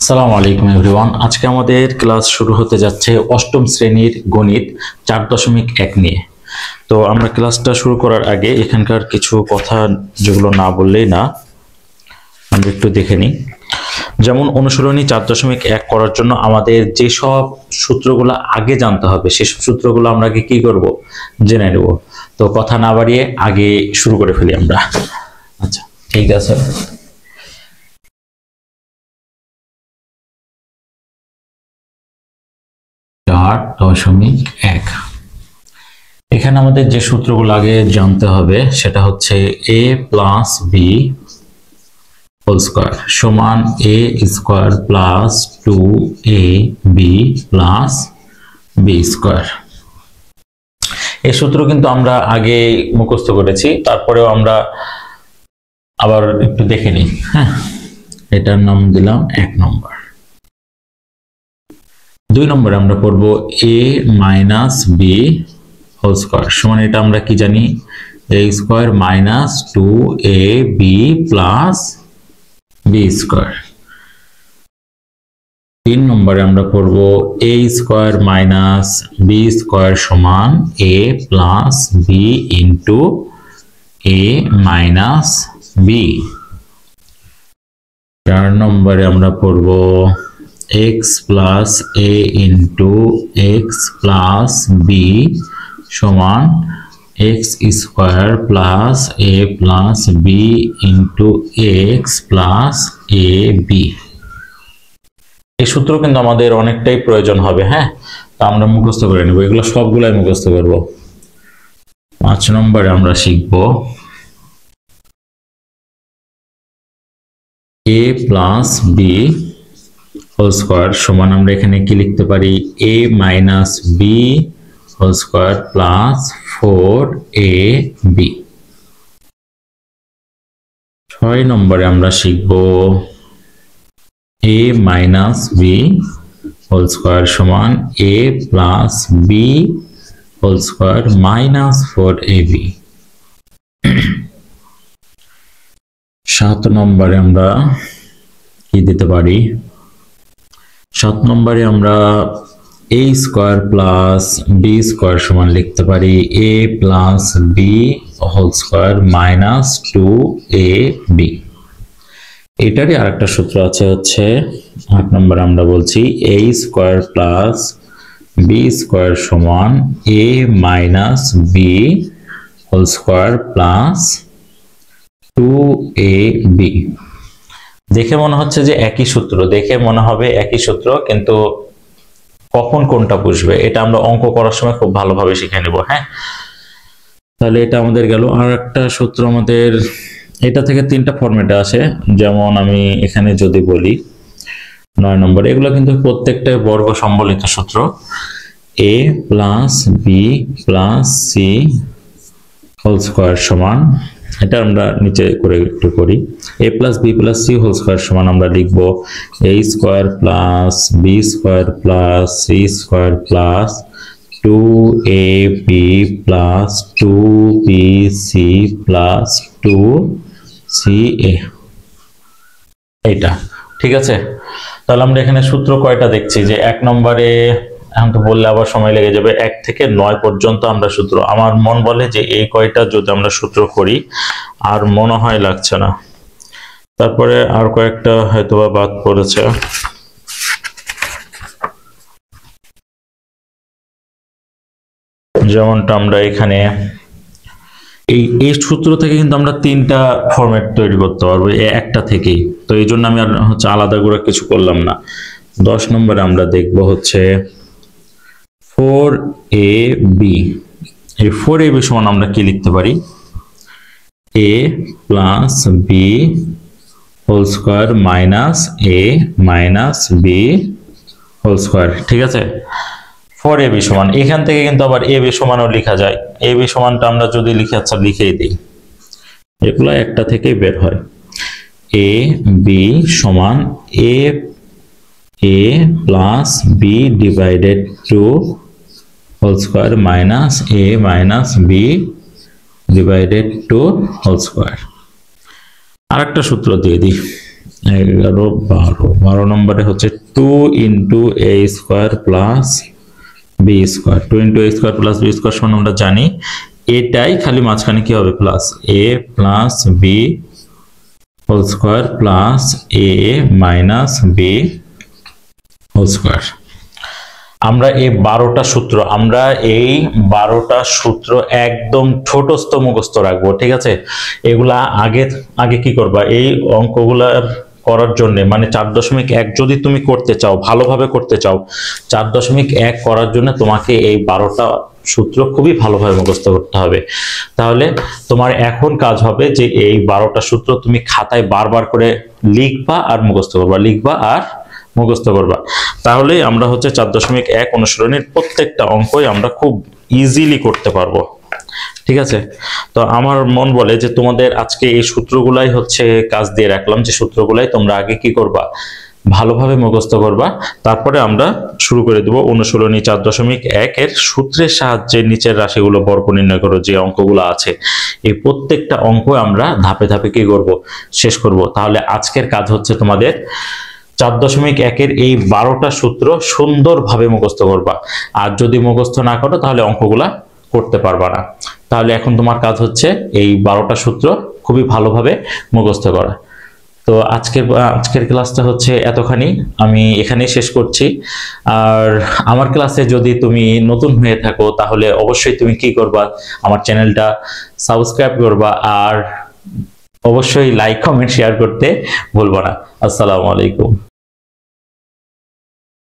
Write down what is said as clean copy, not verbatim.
আসসালামু আলাইকুম এভরিওয়ান। আজকে আমাদের ক্লাস শুরু হতে যাচ্ছে অষ্টম শ্রেণীর গণিত 4.1 নিয়ে। তো আমরা ক্লাসটা শুরু করার আগে এখানকার কিছু কথা যেগুলো না বললেই না, আমরা একটু দেখে নিই। যেমন অনুশীলনী 4.1 করার জন্য আমাদের যেসব সূত্রগুলো আগে জানতে হবে সেসব সূত্রগুলো আমরা আগে কি করব, জেনে নেব। তো কথা না বাড়িয়ে আগে শুরু করে ফেলি আমরা। আচ্ছা, ঠিক আছে। এখানে আমাদের যে সূত্রগুলো আগে জানতে হবে সেটা হচ্ছে a plus B whole square সমান a square plus 2ab plus B square. এই সূত্র কিন্তু আমরা আগে মুখস্থ করেছি, তারপরেও আমরা আবার একটু দেখে নিই। হ্যাঁ, এটার নাম দিলাম 1 নম্বর। 2 নম্বরে আমরা পড়বো a minus B whole square সমান, এটা আমরা কি জানি, a square minus 2ab plus B square. 3 নম্বরে আমরা পড়ব a square minus B square সমান a plus B into a minus B. 4 নম্বরে আমরা পড়ব x plus a into x plus B সমান x square plus a plus B into x plus a B. এই সূত্র কিন্তু আমাদের অনেকটাই প্রয়োজন হবে। হ্যাঁ, তা আমরা মুখস্থ করে নেব, এগুলো সবগুলাই মুখস্থ করব। 5 নম্বরে আমরা শিখব a plus B whole square সমান, আমরা এখানে কি লিখতে পারি, a minus B whole square plus 4ab। 6 নম্বরে আমরা শিখব a minus B whole square সমান a plus B whole square minus 4ab। 7 নম্বরে আমরা কি দিতে পারি, 7 নম্বরে আমরা a square plus B square সমান লিখতে পারি a plus B whole square minus 2ab। এটারই আরেকটা সূত্র আছে, হচ্ছে 8 নম্বরে আমরা বলছি a square plus B square সমান a minus B whole square plus 2ab। দেখে মনে হচ্ছে যে একই সূত্র, দেখে মনে হবে একই সূত্র, কিন্তু কখন কোনটা বুঝবে এটা আমরা অঙ্ক করার সময় খুব ভালোভাবে শিখে নেব। হ্যাঁ, তাহলে এটা আমাদের গেল। আর একটা সূত্র আমাদের এটা থেকে 3টা ফরম্যাটে আসে, যেমন আমি এখানে যদি বলি 9 নম্বর, এগুলো কিন্তু প্রত্যেকটাই বর্গ সম্বলিত সূত্র। a plus B plus C whole square সমান, এটা আমরা নিচে করে একটু করি, a plus B plus C whole square সমান আমরা লিখব a square plus B square plus C square plus 2ab plus 2bc plus 2ca। এইটা ঠিক আছে। তাহলে আমরা এখানে সূত্র কয়টা দেখছি, যে 1 নম্বরে, এখন তো বললে আবার সময় লেগে যাবে, 1 থেকে 9 পর্যন্ত আমরা সূত্র, আমার মন বলে যে এই কয়টা যদি আমরা সূত্র করি আর মনে হয় লাগছে না, তারপরে আর কয়েকটা হয়তোবা বাদ পড়েছে। যেমনটা আমরা এখানে এই সূত্র থেকে কিন্তু আমরা 3টা ফরম্যাট তৈরি করতে পারবো একটা থেকেই, তো এই জন্য আমি আর হচ্ছে আলাদা করে কিছু করলাম না। 10 নম্বরে আমরা দেখব হচ্ছে 4ab। এই 4ab সমান আমরা কি লিখতে পারি, a plus B whole square minus a minus B whole square. ঠিক আছে, 4ab সমান, এখান থেকে কিন্তু আবার ab সমানও লেখা যায়। ab সমানটা আমরা যদি লিখে, আচ্ছা লিখেই দিই, এগুলো একটা থেকেই বের হয়। ab সমান a plus B divided 2 whole square minus a minus B divided 2 whole square. আরেকটা সূত্র দিয়ে দিই, 11 12 নম্বরে হচ্ছে 2 into a square plus b square. 2 into a square plus b square সমান আমরা জানি, এটাই খালি মাঝখানে কি হবে plus a plus b whole square plus a minus b whole square. আমরা এই 12টা সূত্র একদম ঠোঁটস্থ মুখস্থ রাখবো, ঠিক আছে? এগুলা আগে কি করবা, এই অঙ্কগুলা করার জন্য মানে 4.1 যদি তুমি করতে চাও, ভালোভাবে করতে চাও, 4.1 করার জন্য তোমাকে এই 12টা সূত্র খুবই ভালোভাবে মুখস্থ করতে হবে। তাহলে তোমার এখন কাজ হবে যে এই 12টা সূত্র তুমি খাতায় বারবার করে লিখবা আর মুখস্থ করবা। তাহলে আমরা হচ্ছে 4.1 অনুশীলনীর প্রত্যেকটা অঙ্কই আমরা খুব ইজিলি করতে পারবো, ঠিক আছে? তো আমার মন বলে যে তোমাদের আজকে এই সূত্রগুলাই হচ্ছে কাজ দিয়ে রাখলাম, যে সূত্রগুলাই তোমরা আগে কি করবা, ভালোভাবে মুখস্থ করবা। তারপরে আমরা শুরু করে দেব অনুশীলনী 4.1 এর সূত্রের সাহায্যে নিচের রাশিগুলো বর্গ নির্ণয় করো যে অঙ্কগুলো আছে। এই প্রত্যেকটা অঙ্ক আমরা ধাপে ধাপে কি করব, শেষ করব। তাহলে আজকের কাজ হচ্ছে তোমাদের 4.1 এর এই 12টা সূত্র সুন্দরভাবে মুখস্থ করবা। আর যদি মুখস্থ না করো তাহলে অঙ্কগুলা করতে পারবা না। তাহলে এখন তোমার কাজ হচ্ছে এই 12টা সূত্র খুবই ভালোভাবে মুখস্থ করা। তো আজকের ক্লাসটা হচ্ছে এতখানি, আমি এখানেই শেষ করছি। আর আমার ক্লাসে যদি তুমি নতুন হয়ে থাকো তাহলে অবশ্যই তুমি কি করবা, আমার চ্যানেলটা সাবস্ক্রাইব করবা আর অবশ্যই লাইক কমেন্ট শেয়ার করতে ভুলবা না। আসসালামু আলাইকুম।